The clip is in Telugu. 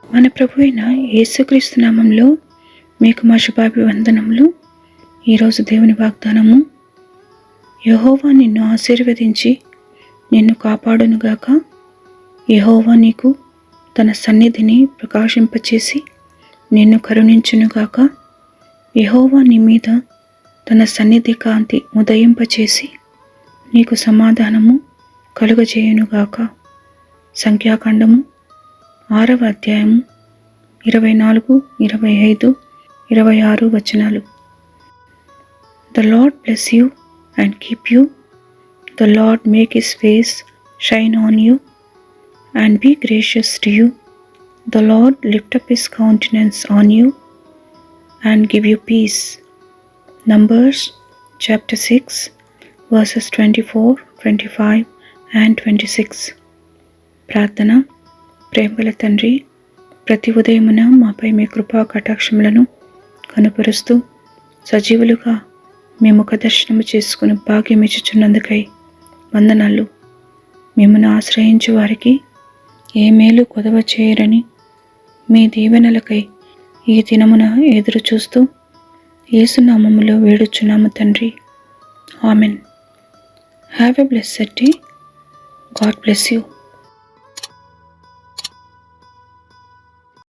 మన ప్రభు అయిన యేసుక్రీస్తు నామంలో మీకు మా శుభాభివందనములు. ఈరోజు దేవుని వాగ్దానము, యెహోవా నిన్ను ఆశీర్వదించి నిన్ను కాపాడునుగాక. యెహోవా నీకు తన సన్నిధిని ప్రకాశింపచేసి నిన్ను కరుణించునుగాక. యెహోవా నీ మీద తన సన్నిధి కాంతి ఉదయింపచేసి నీకు సమాధానము కలుగజేయునుగాక. సంఖ్యాకాండము 6వ అధ్యాయము 24, 25, 26 వచనాలు. The Lord bless you and keep you. The Lord make his face shine on you and be gracious to you. The Lord lift up his countenance on you and give you peace. Numbers chapter 6 verses 24, 25 and 26. ప్రార్థన. ప్రేమగల తండ్రి, ప్రతి ఉదయమున మాపై మీ కృపా కటాక్షములను కనుపరుస్తూ సజీవులుగా మీ ముఖ దర్శనము చేసుకుని భాగ్యం ఇచ్చుచున్నందుకై వందనాలు. మిమ్మల్ని ఆశ్రయించు వారికి ఏ మేలు కొదవ చేయరని మీ దీవెనలకై ఈ దినమున ఎదురు చూస్తూ యేసునామములో వేడుచున్నాము తండ్రి. Amen. Have a blessed day. God bless you.